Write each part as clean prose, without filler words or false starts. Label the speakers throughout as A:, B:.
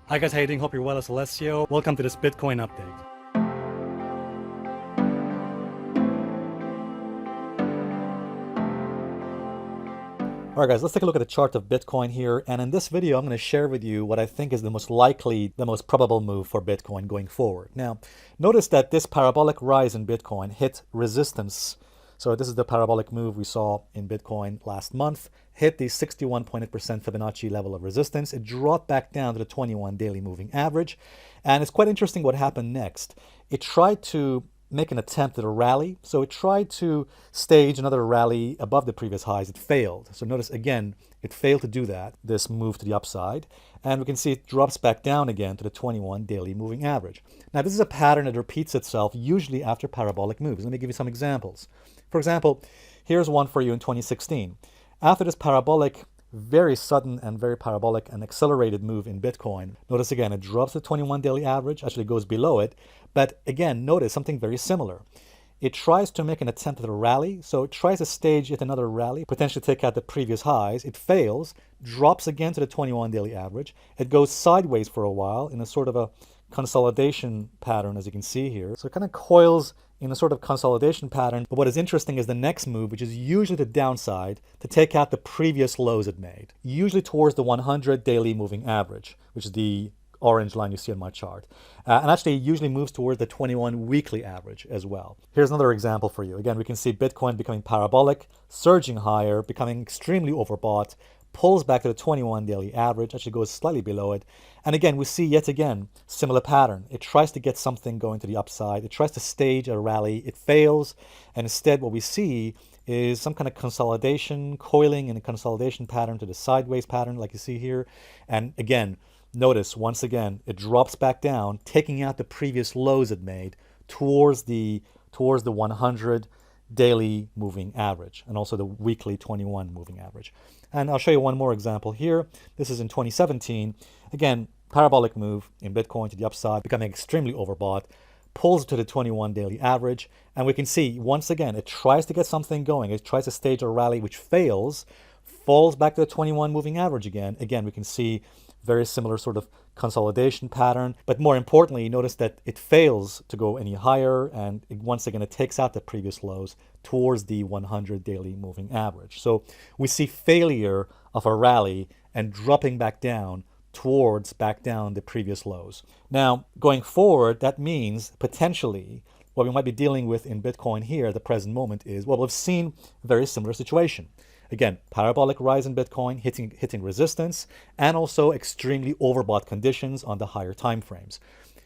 A: Hi guys, how you doing? Hope you're well. It's Alessio. Welcome to this Bitcoin update. Alright guys, let's take a look at the chart of Bitcoin here, and in this video I'm going to share with you what I think is the most likely, the most probable move for Bitcoin going forward. Now, notice that this parabolic rise in Bitcoin hit resistance. So this is the parabolic move we saw in Bitcoin last month, hit the 61.8% Fibonacci level of resistance. It dropped back down to the 21 daily moving average, and it's quite interesting what happened next. It tried to make an attempt at a rally. So it tried to stage another rally above the previous highs. It failed. So notice again, it failed to do that, this move to the upside. And we can see it drops back down again to the 21 daily moving average. Now this is a pattern that repeats itself usually after parabolic moves. Let me give you some examples. For example, here's one for you in 2016. After this parabolic, very sudden and very parabolic and accelerated move in Bitcoin. Notice again, it drops the 21 daily average, actually goes below it. But again, notice something very similar. It tries to make an attempt at a rally. So it tries to stage yet another rally, potentially take out the previous highs. It fails, drops again to the 21 daily average. It goes sideways for a while in a sort of a consolidation pattern, as you can see here. So it kind of coils in a sort of consolidation pattern. But what is interesting is the next move, which is usually the downside, to take out the previous lows it made, usually towards the 100 daily moving average, which is the orange line you see on my chart. And actually it usually moves towards the 21 weekly average as well. Here's another example for you. Again, we can see Bitcoin becoming parabolic, surging higher, becoming extremely overbought, pulls back to the 21 daily average, actually goes slightly below it. And again, we see yet again, similar pattern. It tries to get something going to the upside. It tries to stage a rally. It fails. And instead what we see is some kind of consolidation, coiling in a consolidation pattern to the sideways pattern like you see here. And again, notice once again, it drops back down, taking out the previous lows it made towards the 100 daily moving average and also the weekly 21 moving average. And I'll show you one more example here. This is in 2017. Again, parabolic move in Bitcoin to the upside, becoming extremely overbought, pulls to the 21 daily average. And we can see once again, it tries to get something going. It tries to stage a rally which fails, falls back to the 21 moving average again. Again, we can see very similar sort of consolidation pattern. But more importantly, notice that it fails to go any higher. And once again, it takes out the previous lows towards the 100 daily moving average. So we see failure of a rally and dropping back down the previous lows. Now, going forward, that means potentially what we might be dealing with in Bitcoin here at the present moment is, well, we've seen a very similar situation. Again, parabolic rise in Bitcoin, hitting resistance, and also extremely overbought conditions on the higher time frames.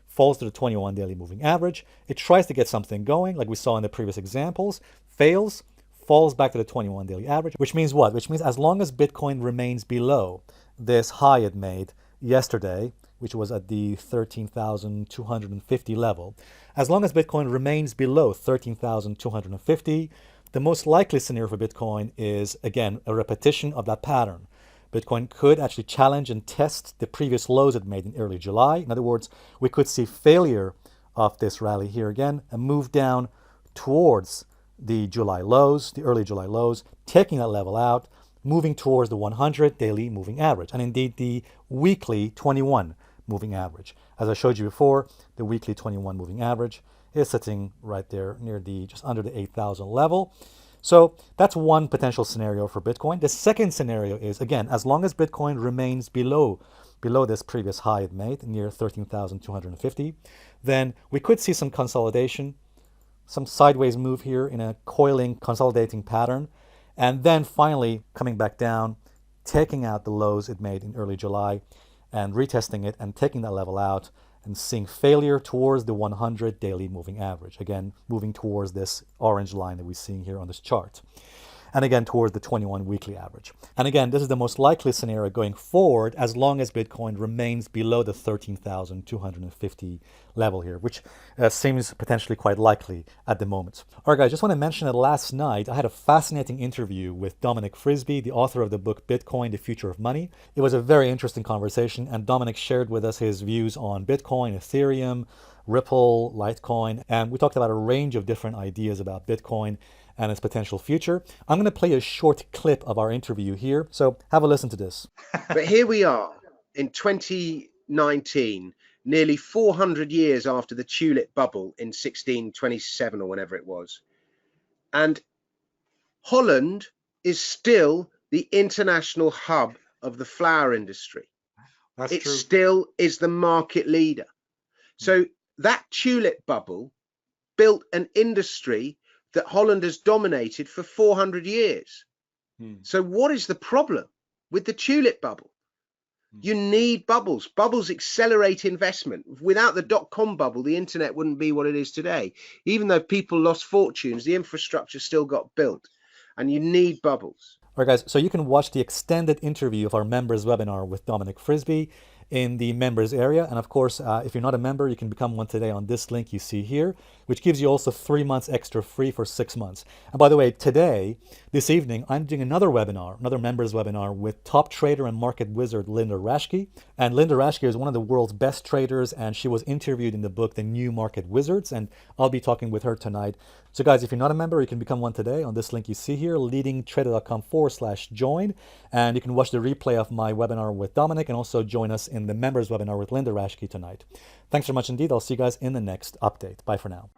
A: Falls to the 21 daily moving average. It tries to get something going, like we saw in the previous examples, fails, falls back to the 21 daily average, which means what? Which means as long as Bitcoin remains below this high it made yesterday, which was at the 13,250 level, as long as Bitcoin remains below 13,250, the most likely scenario for Bitcoin is, again, a repetition of that pattern. Bitcoin could actually challenge and test the previous lows it made in early July. In other words, we could see failure of this rally here again and move down towards the July lows, the early July lows, taking that level out, moving towards the 100 daily moving average, and indeed the weekly 21 moving average. As I showed you before, the weekly 21 moving average is sitting right there near the just under the 8,000 level. So that's one potential scenario for Bitcoin. The second scenario is, again, as long as Bitcoin remains below this previous high it made near 13,250, then we could see some consolidation, some sideways move here in a coiling, consolidating pattern, and then finally coming back down, taking out the lows it made in early July and retesting it and taking that level out and seeing failure towards the 100 daily moving average. Again, moving towards this orange line that we're seeing here on this chart. And again, towards the 21 weekly average. And again, this is the most likely scenario going forward as long as Bitcoin remains below the 13,250 level here, which seems potentially quite likely at the moment. All right, guys, just want to mention that last night I had a fascinating interview with Dominic Frisby, the author of the book Bitcoin, The Future of Money. It was a very interesting conversation, and Dominic shared with us his views on Bitcoin, Ethereum, Ripple, Litecoin, and we talked about a range of different ideas about Bitcoin and its potential future. I'm going to play a short clip of our interview here, so have a listen to this.
B: But here we are in 20 1619, nearly 400 years after the tulip bubble in 1627 or whenever it was. And Holland is still the international hub of the flower industry.
C: That's
B: it
C: true.
B: still is the market leader. So that tulip bubble built an industry that Holland has dominated for 400 years. So what is the problem with the tulip bubble? You need bubbles. Bubbles accelerate investment. Without the dot-com bubble, the internet wouldn't be what it is today. Even though people lost fortunes, the infrastructure still got built. And you need bubbles.
A: All right, guys, so you can watch the extended interview of our members webinar with Dominic Frisby in the members area. And of course, if you're not a member, you can become one today on this link you see here, which gives you also 3 months extra free for 6 months. And by the way, today, this evening, I'm doing another webinar, another members webinar with top trader and market wizard Linda Raschke. And Linda Raschke is one of the world's best traders, and she was interviewed in the book, The New Market Wizards, and I'll be talking with her tonight. So guys, if you're not a member, you can become one today on this link you see here, leadingtrader.com/join. And you can watch the replay of my webinar with Dominic and also join us in the members webinar with Linda Raschke tonight. Thanks very much indeed. I'll see you guys in the next update. Bye for now.